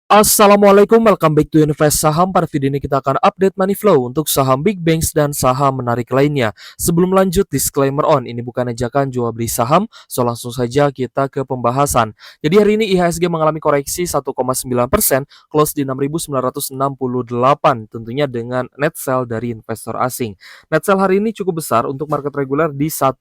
Assalamualaikum, welcome back to Invest Saham. Pada video ini kita akan update money flow untuk saham big banks dan saham menarik lainnya. Sebelum lanjut, disclaimer on, ini bukan ajakan jual beli saham, so langsung saja kita ke pembahasan. Jadi hari ini IHSG mengalami koreksi 1,9%, close di 6.968, tentunya dengan net sell dari investor asing. Net sell hari ini cukup besar untuk market reguler di 1,3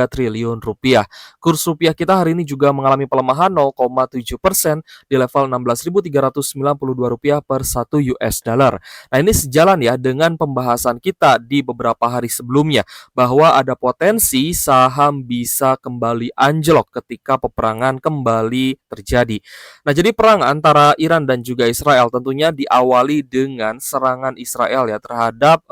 triliun rupiah. Kurs rupiah kita hari ini juga mengalami pelemahan 0,7% di level Rp16.392 per 1 US dollar. Nah, ini sejalan ya dengan pembahasan kita di beberapa hari sebelumnya bahwa ada potensi saham bisa kembali anjlok ketika peperangan kembali terjadi. Nah, jadi perang antara Iran dan juga Israel tentunya diawali dengan serangan Israel ya terhadap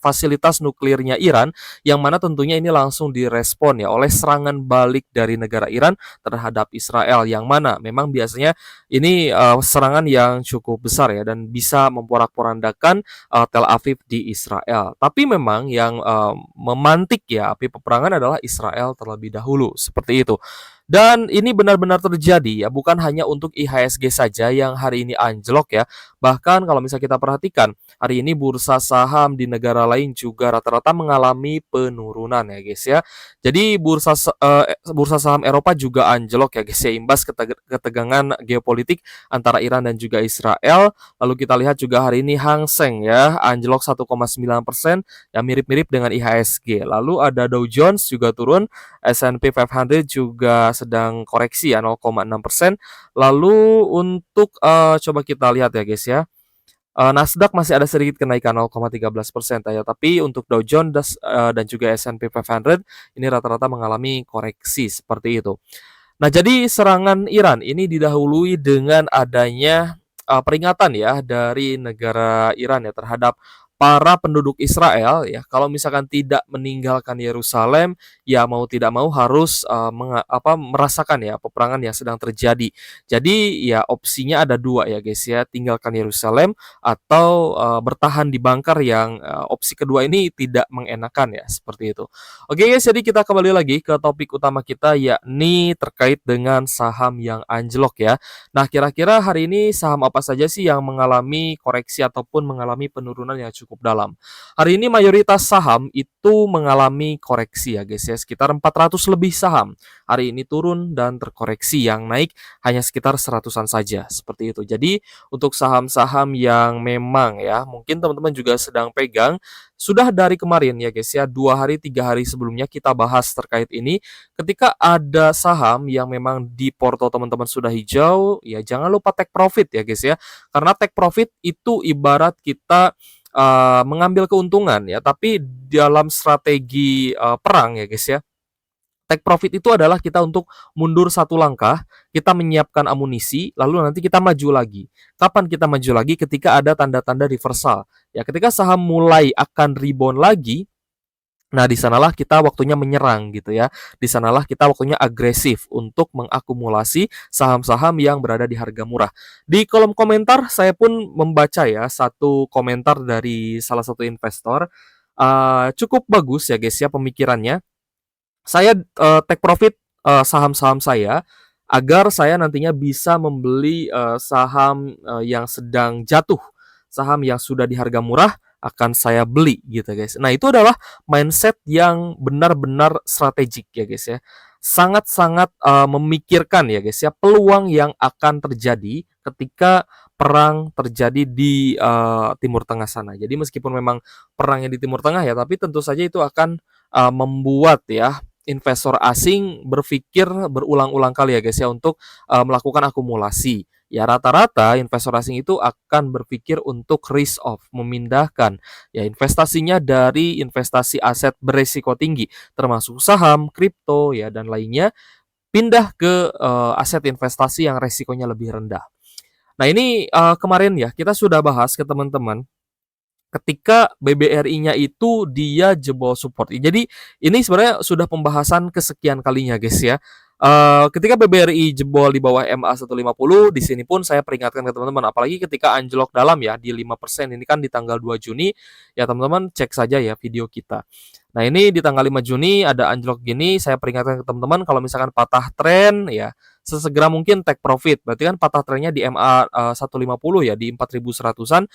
fasilitas nuklirnya Iran, yang mana tentunya ini langsung direspon ya oleh serangan balik dari negara Iran terhadap Israel, yang mana memang biasanya ini serangan yang cukup besar ya dan bisa memporak-porandakan Tel Aviv di Israel. Tapi memang yang memantik ya api peperangan adalah Israel terlebih dahulu, seperti itu. Dan ini benar-benar terjadi ya, bukan hanya untuk IHSG saja yang hari ini anjlok ya. Bahkan kalau misalnya kita perhatikan, hari ini bursa saham di negara lain juga rata-rata mengalami penurunan ya guys ya. Jadi bursa saham Eropa juga anjlok ya guys ya, imbas ketegangan geopolitik antara Iran dan juga Israel. Lalu kita lihat juga hari ini Hang Seng ya anjlok 1,9%, ya mirip-mirip dengan IHSG. Lalu ada Dow Jones juga turun, S&P 500 juga sedang koreksi ya 0,6%. Lalu untuk coba kita lihat ya guys ya. Nasdaq masih ada sedikit kenaikan 0,13% ya, tapi untuk Dow Jones dan juga S&P 500 ini rata-rata mengalami koreksi seperti itu. Nah, jadi serangan Iran ini didahului dengan adanya peringatan ya dari negara Iran ya terhadap para penduduk Israel ya, kalau misalkan tidak meninggalkan Yerusalem ya mau tidak mau harus merasakan ya peperangan yang sedang terjadi. Jadi ya opsinya ada dua ya guys ya, tinggalkan Yerusalem atau bertahan di bunker, yang opsi kedua ini tidak mengenakan ya, seperti itu. Oke guys, jadi kita kembali lagi ke topik utama kita, yakni terkait dengan saham yang anjlok ya. Nah, kira-kira hari ini saham apa saja sih yang mengalami koreksi ataupun mengalami penurunan yang cukup dalam? Hari ini mayoritas saham itu mengalami koreksi ya guys ya, sekitar 400 lebih saham. Hari ini turun dan terkoreksi, yang naik hanya sekitar seratusan saja, seperti itu. Jadi untuk saham-saham yang memang ya mungkin teman-teman juga sedang pegang, sudah dari kemarin ya guys ya, 2 hari 3 hari sebelumnya kita bahas terkait ini. Ketika ada saham yang memang di porto teman-teman sudah hijau, ya jangan lupa take profit ya guys ya. Karena take profit itu ibarat kita mengambil keuntungan ya, tapi dalam strategi perang ya guys ya. Take profit itu adalah kita untuk mundur satu langkah, kita menyiapkan amunisi, lalu nanti kita maju lagi. Kapan kita maju lagi? Ketika ada tanda-tanda reversal. Ya, ketika saham mulai akan rebound lagi, nah di sanalah kita waktunya menyerang gitu ya. Di sanalah kita waktunya agresif untuk mengakumulasi saham-saham yang berada di harga murah. Di kolom komentar saya pun membaca ya satu komentar dari salah satu investor. Cukup bagus ya guys ya pemikirannya. Saya take profit saham-saham saya agar saya nantinya bisa membeli saham yang sedang jatuh, saham yang sudah di harga murah akan saya beli gitu guys. Nah, itu adalah mindset yang benar-benar strategik ya guys ya. Sangat-sangat memikirkan ya guys ya peluang yang akan terjadi ketika perang terjadi di Timur Tengah sana. Jadi meskipun memang perangnya di Timur Tengah ya, tapi tentu saja itu akan membuat ya investor asing berpikir berulang-ulang kali ya guys ya untuk melakukan akumulasi. Ya rata-rata investor asing itu akan berpikir untuk risk off, memindahkan ya investasinya dari investasi aset beresiko tinggi termasuk saham, kripto ya dan lainnya, pindah ke aset investasi yang resikonya lebih rendah. Nah, ini kemarin ya kita sudah bahas ke teman-teman ketika BBRI-nya itu dia jebol support. Jadi ini sebenarnya sudah pembahasan kesekian kalinya guys ya. Ketika BBRI jebol di bawah MA 150, di sini pun saya peringatkan ke teman-teman, apalagi ketika anjlok dalam ya di 5%, ini kan di tanggal 2 Juni, ya teman-teman cek saja ya video kita. Nah, ini di tanggal 5 Juni ada anjlok gini, saya peringatkan ke teman-teman kalau misalkan patah tren ya sesegera mungkin take profit. Berarti kan patah trennya di MA 150 ya, di 4.100-an.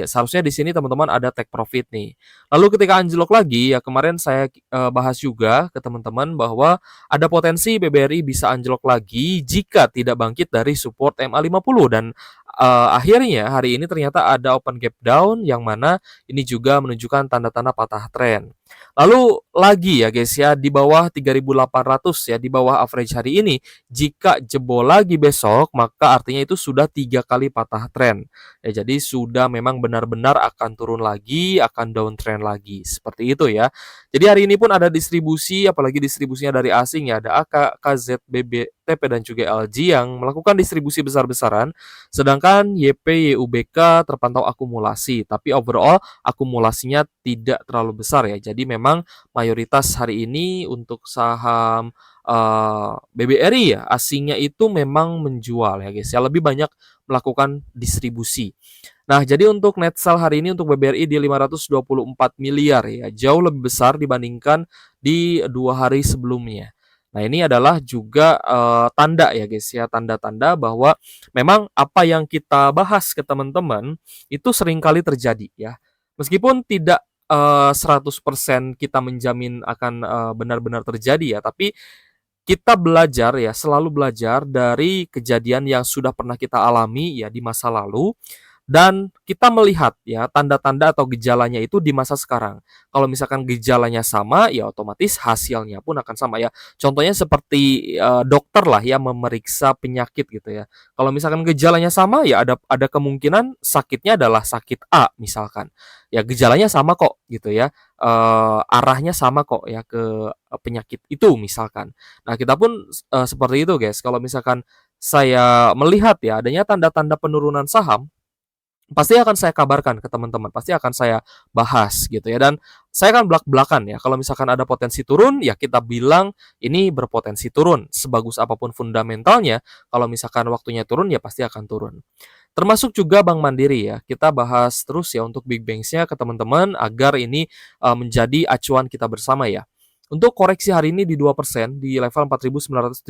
Seharusnya di sini teman-teman ada take profit nih. Lalu ketika anjlok lagi ya, kemarin saya bahas juga ke teman-teman bahwa ada potensi BBRI bisa anjlok lagi jika tidak bangkit dari support MA50, dan akhirnya hari ini ternyata ada open gap down yang mana ini juga menunjukkan tanda-tanda patah tren. Lalu lagi ya guys ya, di bawah 3.800 ya, di bawah average hari ini, jika jebol lagi besok maka artinya itu sudah 3 kali patah tren. Ya, jadi sudah memang benar-benar akan turun lagi, akan downtrend lagi. Seperti itu ya. Jadi hari ini pun ada distribusi, apalagi distribusinya dari asing ya, ada AK, KZ, BB, TP dan juga LG yang melakukan distribusi besar-besaran, sedangkan YP, YUBK terpantau akumulasi, tapi overall akumulasinya tidak terlalu besar ya. Jadi memang mayoritas hari ini untuk saham BBRI ya, asingnya itu memang menjual ya guys ya, lebih banyak melakukan distribusi. Nah, jadi untuk net sell hari ini untuk BBRI di 524 miliar ya, jauh lebih besar dibandingkan di 2 hari sebelumnya. Nah, ini adalah juga tanda ya guys ya, tanda-tanda bahwa memang apa yang kita bahas ke teman-teman itu seringkali terjadi ya. Meskipun tidak 100% kita menjamin akan benar-benar terjadi ya, tapi kita belajar ya, selalu belajar dari kejadian yang sudah pernah kita alami ya di masa lalu, dan kita melihat ya tanda-tanda atau gejalanya itu di masa sekarang. Kalau misalkan gejalanya sama, ya otomatis hasilnya pun akan sama ya. Contohnya seperti dokter lah ya memeriksa penyakit gitu ya. Kalau misalkan gejalanya sama, ya ada kemungkinan sakitnya adalah sakit A misalkan. Ya gejalanya sama kok gitu ya. Arahnya sama kok ya ke penyakit itu misalkan. Nah, kita pun seperti itu guys. Kalau misalkan saya melihat ya adanya tanda-tanda penurunan saham, pasti akan saya kabarkan ke teman-teman, pasti akan saya bahas gitu ya, dan saya akan belak-belakan ya, kalau misalkan ada potensi turun, ya kita bilang ini berpotensi turun, sebagus apapun fundamentalnya, kalau misalkan waktunya turun, ya pasti akan turun. Termasuk juga Bank Mandiri ya, kita bahas terus ya untuk big banks-nya ke teman-teman, agar ini menjadi acuan kita bersama ya. Untuk koreksi hari ini di 2% di level 4.970,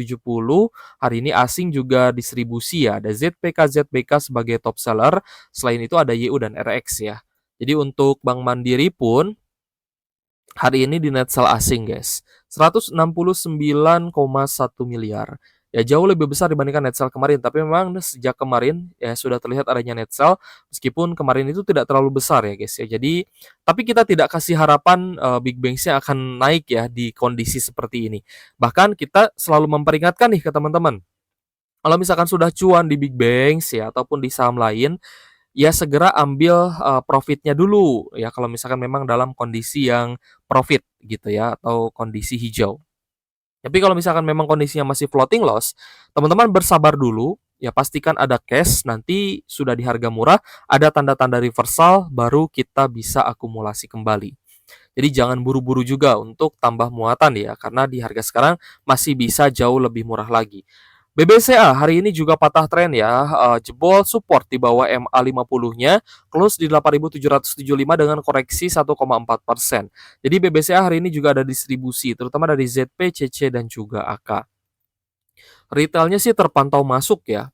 hari ini asing juga distribusi ya. Ada ZPK, ZBK sebagai top seller. Selain itu ada YU dan RX ya. Jadi untuk Bank Mandiri pun hari ini di net sell asing guys, 169,1 miliar. Ya jauh lebih besar dibandingkan net sell kemarin, tapi memang sejak kemarin ya sudah terlihat adanya net sell, meskipun kemarin itu tidak terlalu besar ya guys ya. Jadi tapi kita tidak kasih harapan big banks-nya akan naik ya di kondisi seperti ini. Bahkan kita selalu memperingatkan nih ke teman-teman, kalau misalkan sudah cuan di big banks ya ataupun di saham lain, ya segera ambil profitnya dulu ya, kalau misalkan memang dalam kondisi yang profit gitu ya, atau kondisi hijau. Tapi kalau misalkan memang kondisinya masih floating loss, teman-teman bersabar dulu, ya pastikan ada cash, nanti sudah di harga murah, ada tanda-tanda reversal, baru kita bisa akumulasi kembali. Jadi jangan buru-buru juga untuk tambah muatan ya, karena di harga sekarang masih bisa jauh lebih murah lagi. BBCA hari ini juga patah tren ya, jebol support di bawah MA50-nya, close di 8.775 dengan koreksi 1,4%. Jadi BBCA hari ini juga ada distribusi, terutama dari ZP, CC, dan juga AK. Retailnya sih terpantau masuk ya,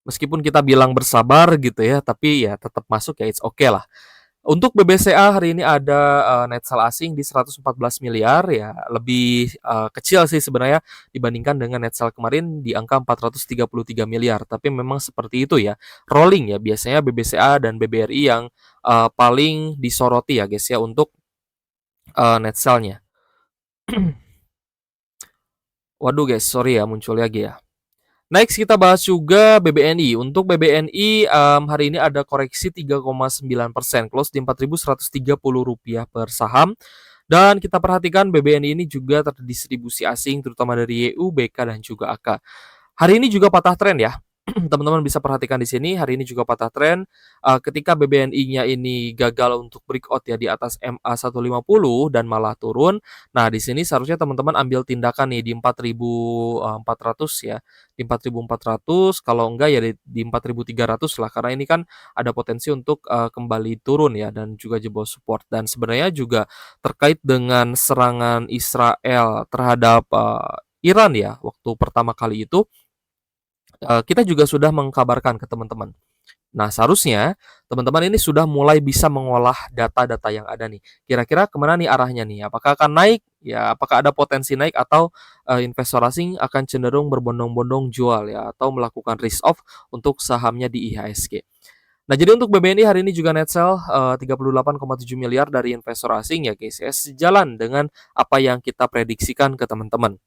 meskipun kita bilang bersabar gitu ya, tapi ya tetap masuk ya, it's okay lah. Untuk BBCA hari ini ada net sell asing di 114 miliar ya, lebih kecil sih sebenarnya dibandingkan dengan net sell kemarin di angka 433 miliar. Tapi memang seperti itu ya, rolling ya, biasanya BBCA dan BBRI yang paling disoroti ya guys ya untuk net sell-nya. Waduh guys, sorry ya muncul lagi ya. Next kita bahas juga BBNI. Untuk BBNI hari ini ada koreksi 3,9%, close di Rp4.130 per saham. Dan kita perhatikan BBNI ini juga terdistribusi asing, terutama dari YU, BK, dan juga AK. Hari ini juga patah tren ya. Teman-teman bisa perhatikan di sini, hari ini juga patah tren. Ketika BBNI-nya ini gagal untuk breakout ya di atas MA 150 dan malah turun. Nah, di sini seharusnya teman-teman ambil tindakan nih di 4.400 ya. Di 4.400, kalau enggak ya di 4.300 lah, karena ini kan ada potensi untuk kembali turun ya, dan juga jebol support. Dan sebenarnya juga terkait dengan serangan Israel terhadap Iran ya, waktu pertama kali itu kita juga sudah mengkabarkan ke teman-teman. Nah, seharusnya teman-teman ini sudah mulai bisa mengolah data-data yang ada nih. Kira-kira kemana nih arahnya nih? Apakah akan naik? Ya, apakah ada potensi naik atau investor asing akan cenderung berbondong-bondong jual ya atau melakukan risk off untuk sahamnya di IHSG. Nah, jadi untuk BBNI hari ini juga net sell 38,7 miliar dari investor asing ya guys ya, sejalan dengan apa yang kita prediksikan ke teman-teman.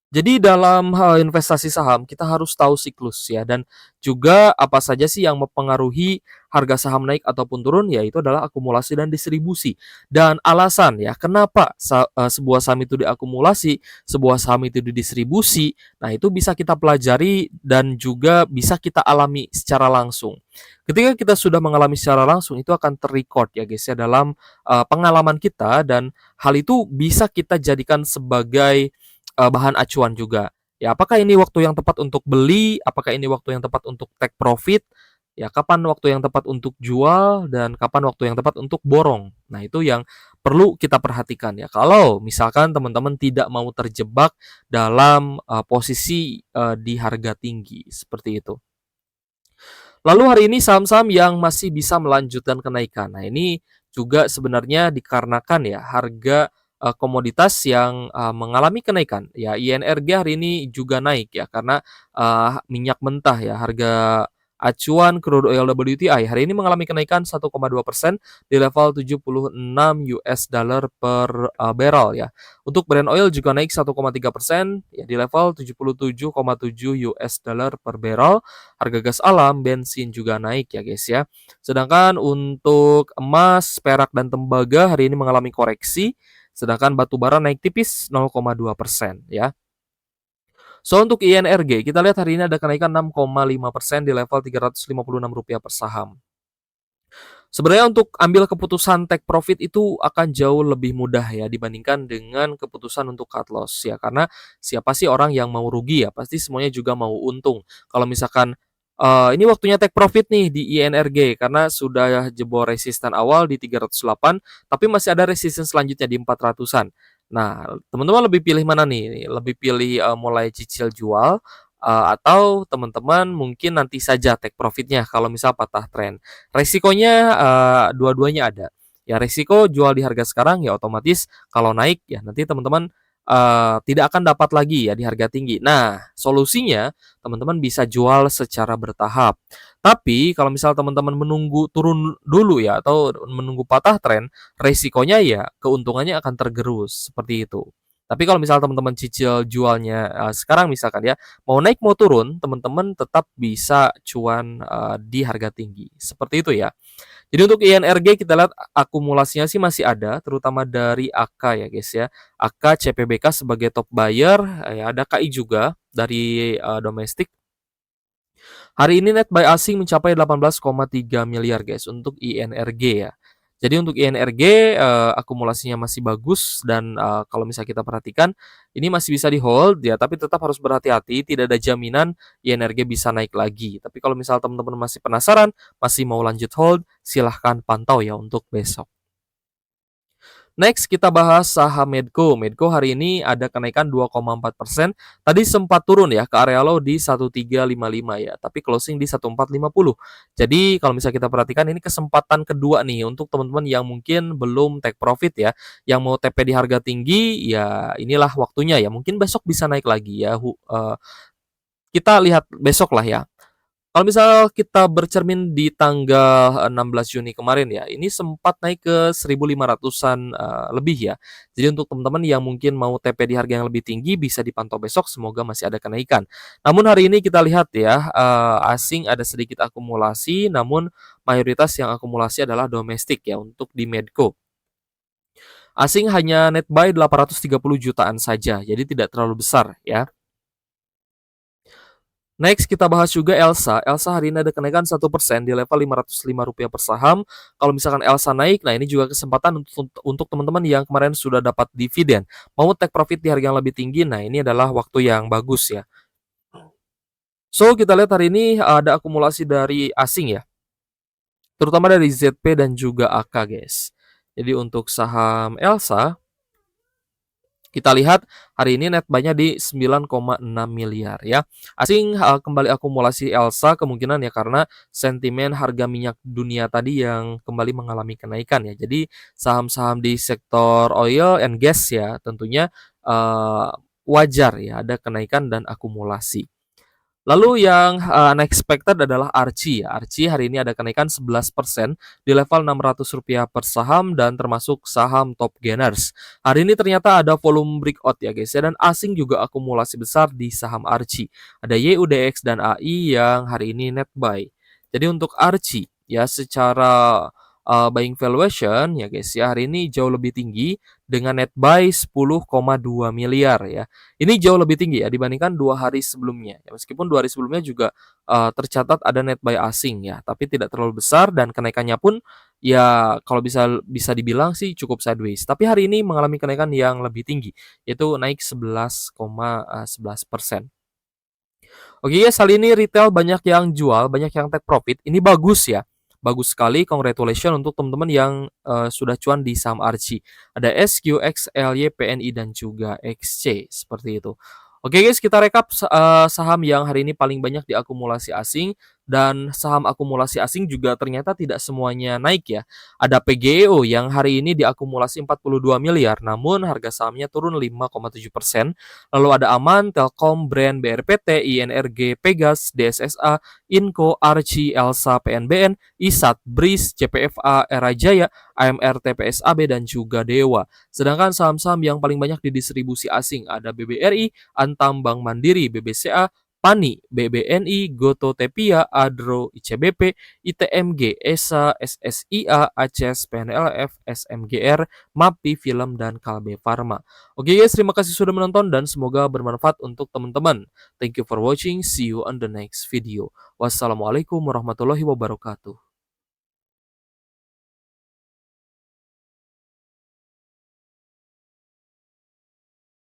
Jadi dalam hal investasi saham kita harus tahu siklus ya dan juga apa saja sih yang mempengaruhi harga saham naik ataupun turun yaitu adalah akumulasi dan distribusi. Dan alasan ya kenapa sebuah saham itu diakumulasi, sebuah saham itu didistribusi, nah itu bisa kita pelajari dan juga bisa kita alami secara langsung. Ketika kita sudah mengalami secara langsung itu akan terrecord ya guys ya dalam pengalaman kita dan hal itu bisa kita jadikan sebagai bahan acuan juga. Ya, apakah ini waktu yang tepat untuk beli? Apakah ini waktu yang tepat untuk take profit? Ya, kapan waktu yang tepat untuk jual dan kapan waktu yang tepat untuk borong. Nah, itu yang perlu kita perhatikan ya. Kalau misalkan teman-teman tidak mau terjebak dalam posisi di harga tinggi seperti itu. Lalu hari ini saham-saham yang masih bisa melanjutkan kenaikan. Nah, ini juga sebenarnya dikarenakan ya harga komoditas yang mengalami kenaikan. Ya, INRG hari ini juga naik ya karena minyak mentah ya harga acuan crude oil WTI hari ini mengalami kenaikan 1,2% di level 76 US dollar per barrel ya. Untuk Brent oil juga naik 1,3% ya di level 77,7 US dollar per barrel. Harga gas alam, bensin juga naik ya guys ya. Sedangkan untuk emas, perak dan tembaga hari ini mengalami koreksi, sedangkan batu bara naik tipis 0,2% ya. So untuk INRG kita lihat hari ini ada kenaikan 6,5% di level Rp356 per saham. Sebenarnya untuk ambil keputusan take profit itu akan jauh lebih mudah ya dibandingkan dengan keputusan untuk cut loss ya karena siapa sih orang yang mau rugi ya pasti semuanya juga mau untung. Kalau misalkan ini waktunya take profit nih di INRG karena sudah jebol resisten awal di 308 tapi masih ada resisten selanjutnya di 400-an. Nah, teman-teman lebih pilih mana nih? Lebih pilih mulai cicil jual atau teman-teman mungkin nanti saja take profitnya kalau misal patah tren. Resikonya dua-duanya ada. Ya resiko jual di harga sekarang ya otomatis kalau naik ya nanti teman-teman tidak akan dapat lagi ya di harga tinggi. Nah, solusinya teman-teman bisa jual secara bertahap. Tapi kalau misal teman-teman menunggu turun dulu ya atau menunggu patah tren, resikonya ya keuntungannya akan tergerus seperti itu. Tapi kalau misal teman-teman cicil jualnya sekarang misalkan ya mau naik mau turun, teman-teman tetap bisa cuan di harga tinggi. Seperti itu ya. Jadi untuk INRG kita lihat akumulasinya sih masih ada, terutama dari AK ya guys ya. AK CPBK sebagai top buyer, ya ada KI juga dari domestik. Hari ini net buy asing mencapai 18,3 miliar guys untuk INRG ya. Jadi untuk INRG akumulasinya masih bagus dan kalau misalnya kita perhatikan ini masih bisa di hold ya, tapi tetap harus berhati-hati, tidak ada jaminan INRG bisa naik lagi. Tapi kalau misal teman-teman masih penasaran, masih mau lanjut hold, silahkan pantau ya untuk besok. Next kita bahas saham Medco. Medco hari ini ada kenaikan 2,4%. Tadi sempat turun ya ke area low di 1355 ya, tapi closing di 1450. Jadi kalau misalnya kita perhatikan ini kesempatan kedua nih untuk teman-teman yang mungkin belum take profit ya, yang mau TP di harga tinggi ya inilah waktunya ya. Mungkin besok bisa naik lagi ya. Kita lihat besok lah ya. Kalau misal kita bercermin di tanggal 16 Juni kemarin ya, ini sempat naik ke 1.500-an lebih ya. Jadi untuk teman-teman yang mungkin mau TP di harga yang lebih tinggi bisa dipantau besok, semoga masih ada kenaikan. Namun hari ini kita lihat ya, asing ada sedikit akumulasi, namun mayoritas yang akumulasi adalah domestik ya untuk di Medco. Asing hanya net buy 830 jutaan saja, jadi tidak terlalu besar ya. Next kita bahas juga Elsa. Elsa hari ini ada kenaikan 1% di level Rp505 per saham. Kalau misalkan Elsa naik, nah ini juga kesempatan untuk teman-teman yang kemarin sudah dapat dividen. Mau take profit di harga yang lebih tinggi, nah ini adalah waktu yang bagus ya. So kita lihat hari ini ada akumulasi dari asing ya. Terutama dari ZP dan juga AK guys. Jadi untuk saham Elsa, Kita lihat hari ini net buy-nya di 9,6 miliar ya. Asing kembali akumulasi Elsa kemungkinan ya karena sentimen harga minyak dunia tadi yang kembali mengalami kenaikan ya. Jadi saham-saham di sektor oil and gas ya tentunya wajar ya ada kenaikan dan akumulasi. Lalu yang unexpected adalah Archie ya. Archie hari ini ada kenaikan 11% di level Rp600 per saham dan termasuk saham top gainers. Hari ini ternyata ada volume breakout ya guys ya, dan asing juga akumulasi besar di saham Archie. Ada YUDX dan AI yang hari ini net buy. Jadi untuk Archie ya secara buying valuation ya guys ya hari ini jauh lebih tinggi dengan net buy 10,2 miliar ya. Ini jauh lebih tinggi ya dibandingkan 2 hari sebelumnya. Ya, meskipun 2 hari sebelumnya juga tercatat ada net buy asing ya, tapi tidak terlalu besar dan kenaikannya pun ya kalau bisa bisa dibilang sih cukup sideways. Tapi hari ini mengalami kenaikan yang lebih tinggi, yaitu naik 11,11%. Oke ya, kali ini retail banyak yang jual, banyak yang take profit. Ini bagus ya. Bagus sekali, congratulations untuk teman-teman yang sudah cuan di saham Archie. Ada SQ, XLY, PNI, dan juga XC, seperti itu. Oke guys, kita rekap saham yang hari ini paling banyak diakumulasi asing, dan saham akumulasi asing juga ternyata tidak semuanya naik ya. Ada PGEO yang hari ini diakumulasi 42 miliar, namun harga sahamnya turun 5,7%. Lalu ada Aman, Telkom, Brand, BRPT, INRG, Pegas, DSSA, Inco, Archie, Elsa, PNBN, ISAT, BRIS, CPFA, Era Jaya, AMR, TPSAB, dan juga Dewa. Sedangkan saham-saham yang paling banyak didistribusi asing ada BBRI, Antam, Bank Mandiri, BBCA, PANI, BBNI, Goto Tepia, Adro, ICBP, ITMG, ESA, SSIA, ACES, PNLF, SMGR, MAPI, Film, dan Kalbe Farma. Oke guys, terima kasih sudah menonton dan semoga bermanfaat untuk teman-teman. Thank you for watching. See you on the next video. Wassalamualaikum warahmatullahi wabarakatuh.